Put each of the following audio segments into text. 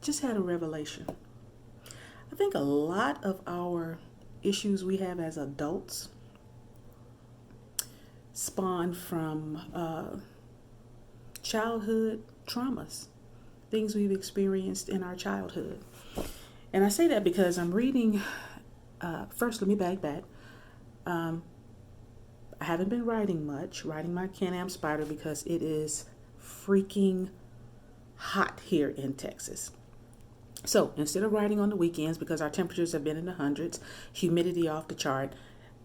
just had a revelation. I think a lot of our issues we have as adults spawn from childhood traumas, things we've experienced in our childhood. And I say that because I'm reading, first let me back. I haven't been writing my Can-Am Spider because it is freaking hot here in Texas. So instead of writing on the weekends, because our temperatures have been in the hundreds, humidity off the chart,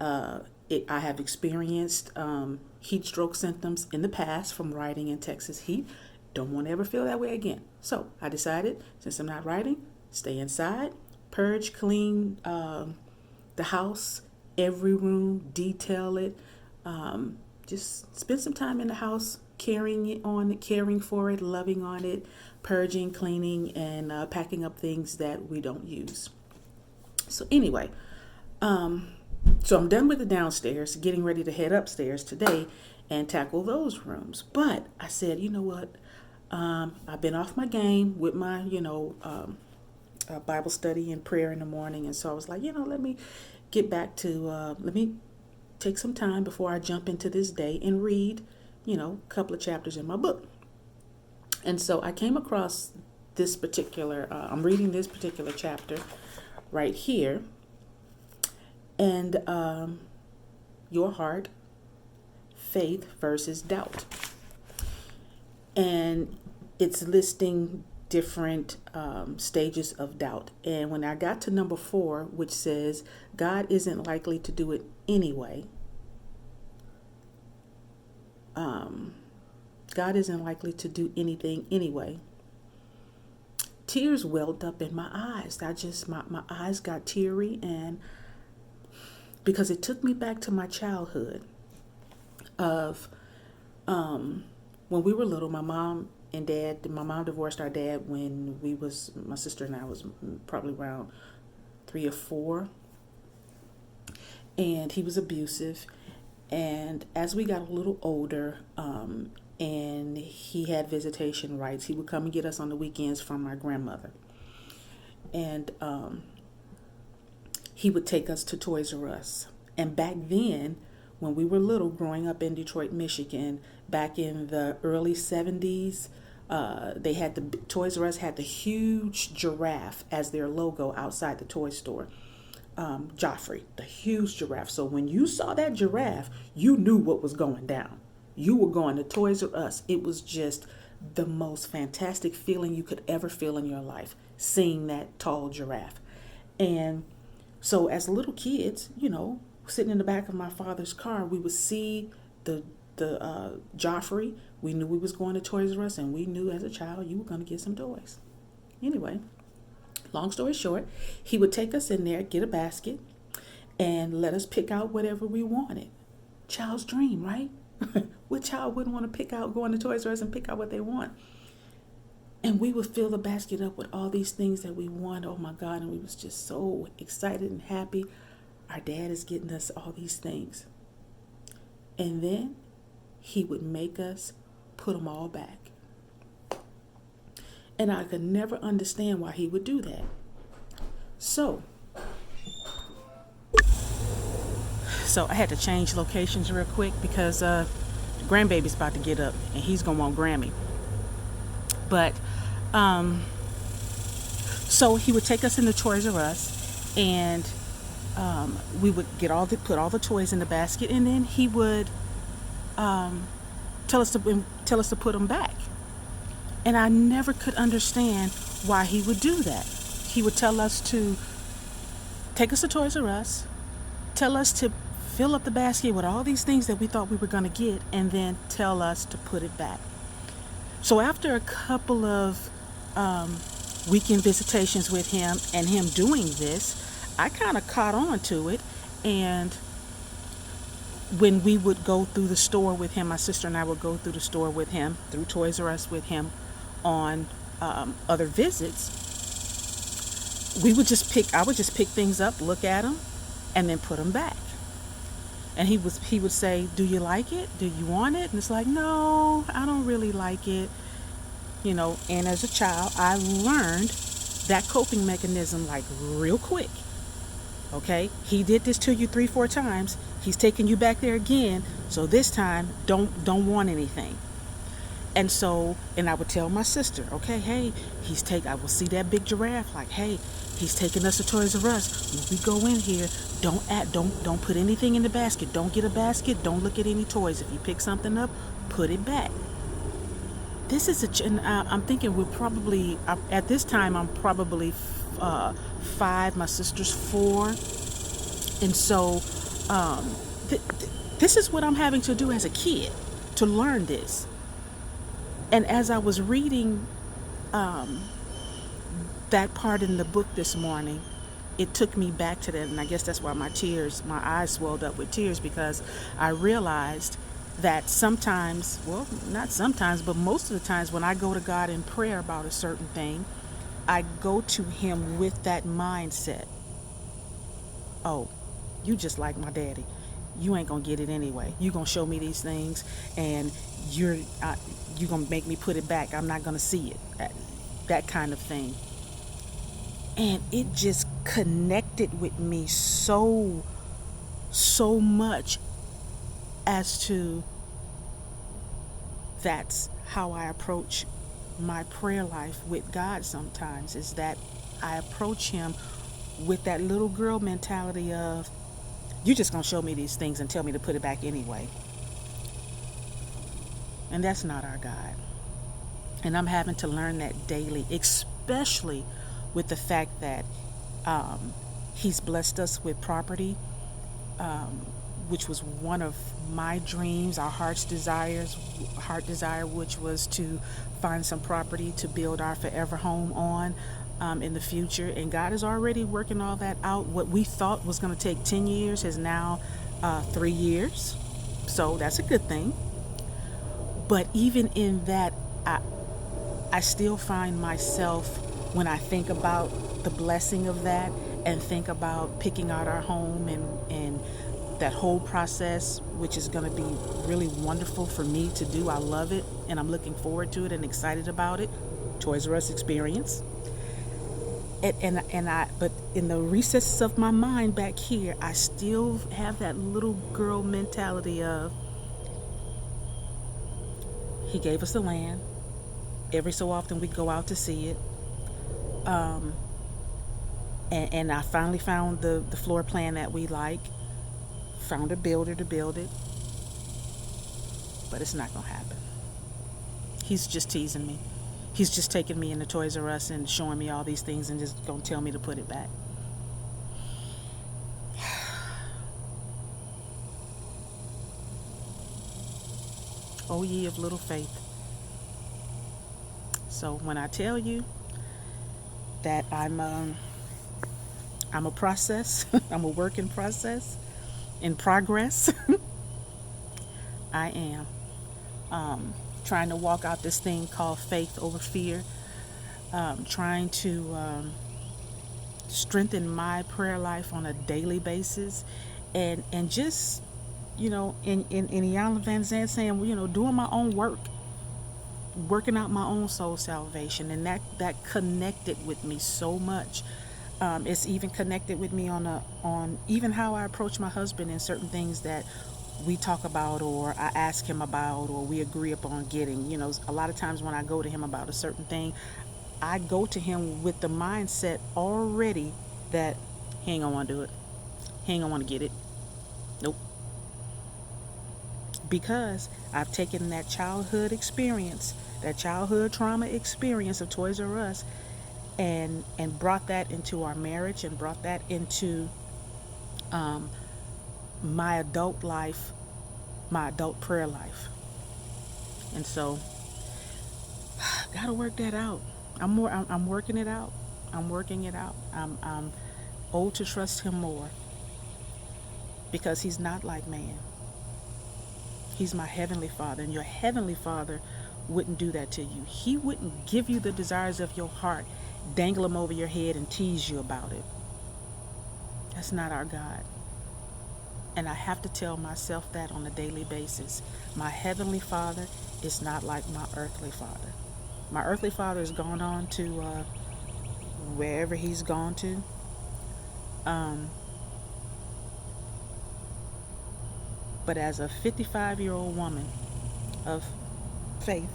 I have experienced heat stroke symptoms in the past from riding in Texas heat. Don't want to ever feel that way again. So I decided, since I'm not riding, stay inside, purge, clean the house, every room, detail it. Just spend some time in the house, caring for it, loving on it, purging, cleaning, and packing up things that we don't use. So anyway, so I'm done with the downstairs, getting ready to head upstairs today and tackle those rooms. But I said, you know what? I've been off my game with my, Bible study and prayer in the morning. And so I was like, let me get back to, let me take some time before I jump into this day and read, a couple of chapters in my book. And so I came across this particular, I'm reading this particular chapter right here. And your heart, faith versus doubt. And it's listing different stages of doubt. And when I got to number 4, which says God isn't likely to do it anyway, God isn't likely to do anything anyway, tears welled up in my eyes. My eyes got teary, and because it took me back to my childhood of when we were little. My mom divorced our dad when my sister and I was probably around 3 or 4. And he was abusive. And as we got a little older, and he had visitation rights, he would come and get us on the weekends from my grandmother. And he would take us to Toys R Us. And back then, when we were little, growing up in Detroit, Michigan, back in the early 70s, Toys R Us had the huge giraffe as their logo outside the toy store. Joffrey, the huge giraffe. So when you saw that giraffe, you knew what was going down. You were going to Toys R Us. It was just the most fantastic feeling you could ever feel in your life, seeing that tall giraffe. And so as little kids, sitting in the back of my father's car, we would see the Joffrey. We knew we was going to Toys R Us, and we knew as a child you were going to get some toys. Anyway, long story short, he would take us in there, get a basket, and let us pick out whatever we wanted. Child's dream, right? What child wouldn't want to go into Toys R Us and pick out what they want? And we would fill the basket up with all these things that we want. Oh my God. And we was just so excited and happy. Our dad is getting us all these things. And then he would make us put them all back. And I could never understand why he would do that. So I had to change locations real quick because the grandbaby's about to get up and he's going to want Grammy. But so he would take us into Toys R Us, and we would put all the toys in the basket, and then he would tell us to put them back. And I never could understand why he would do that. He would tell us to take us to Toys R Us, tell us to fill up the basket with all these things that we thought we were going to get, and then tell us to put it back. So after a couple of weekend visitations with him and him doing this, I kind of caught on to it. And when we would go through the store with him, my sister and I would go through the store with him, through Toys R Us with him on other visits, I would just pick things up, look at them, and then put them back. And he would say, "Do you like it? Do you want it?" And it's like, "No, I don't really like it." And as a child, I learned that coping mechanism like real quick. Okay, he did this to you 3 4 times. He's taking you back there again. So this time, don't want anything. And so, and I would tell my sister, okay, hey, I will see that big giraffe, like, hey, he's taking us to Toys R Us. When we go in here, don't put anything in the basket. Don't get a basket. Don't look at any toys. If you pick something up, put it back. This is and I'm thinking we're probably, at this time, I'm probably 5, my sister's 4. And so, this is what I'm having to do as a kid to learn this. And as I was reading that part in the book this morning, it took me back to that. And I guess that's why my eyes swelled up with tears, because I realized that sometimes, well, not sometimes, but most of the times when I go to God in prayer about a certain thing, I go to him with that mindset. Oh, you just like my daddy. You ain't gonna get it anyway. You gonna show me these things, and you gonna make me put it back. I'm not gonna see it. That kind of thing. And it just connected with me so much as to that's how I approach my prayer life with God sometimes, is that I approach him with that little girl mentality of, you're just going to show me these things and tell me to put it back anyway. And that's not our God. And I'm having to learn that daily, especially with the fact that he's blessed us with property, which was one of my dreams, our heart desire, which was to find some property to build our forever home on in the future. And God is already working all that out. What we thought was going to take 10 years is now 3 years. So that's a good thing. But even in that, I still find myself, when I think about the blessing of that and think about picking out our home and that whole process, which is going to be really wonderful for me to do. I love it, and I'm looking forward to it and excited about it. Toys R Us experience. But in the recesses of my mind back here, I still have that little girl mentality of, he gave us the land. Every so often we go out to see it. And I finally found the floor plan that we like. Found a builder to build it. But it's not going to happen. He's just teasing me. He's just taking me into Toys R Us and showing me all these things and just going to tell me to put it back. Oh, ye of little faith. So when I tell you that I'm a process, I'm a work in process, in progress, I am trying to walk out this thing called faith over fear, trying to strengthen my prayer life on a daily basis, and just, in Ian Van Zandt saying, doing my own work, working out my own soul salvation. And that connected with me so much. It's even connected with me on even how I approach my husband in certain things that we talk about, or I ask him about, or we agree upon getting. A lot of times when I go to him about a certain thing, I go to him with the mindset already that he ain't gonna want to do it. He ain't gonna want to get it. Nope. Because I've taken that childhood experience, that childhood trauma experience of Toys R Us, and brought that into our marriage, and brought that into my adult life, my adult prayer life. And so gotta work that out. I'm working it out. I'm working it out. I'm old to trust him more, because he's not like man. He's my heavenly Father, and your heavenly Father wouldn't do that to you. He wouldn't give you the desires of your heart, dangle them over your head, and tease you about it. That's not our God. And I have to tell myself that on a daily basis. My heavenly Father is not like my earthly father. My earthly father has gone on to wherever he's gone to. But as a 55-year-old woman of faith,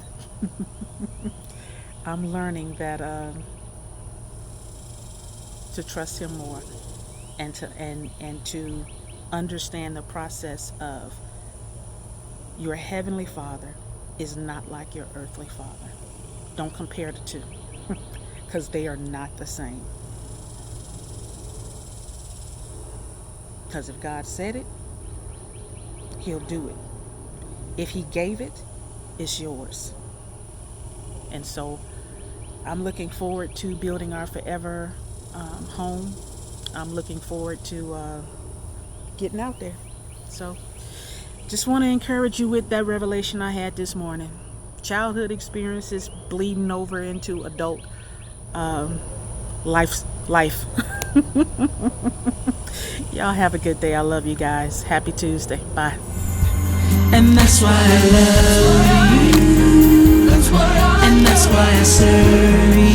I'm learning that to trust him more, and to understand the process of your heavenly father is not like your earthly father. Don't compare the two, because they are not the same. Because if God said it, he'll do it. If he gave it, it's yours. And so I'm looking forward to building our forever home. I'm looking forward to getting out there. So just want to encourage you with that revelation I had this morning. Childhood experiences bleeding over into adult life. Y'all have a good day. I love you guys. Happy Tuesday. Bye. And that's why I love you. And that's why I serve you.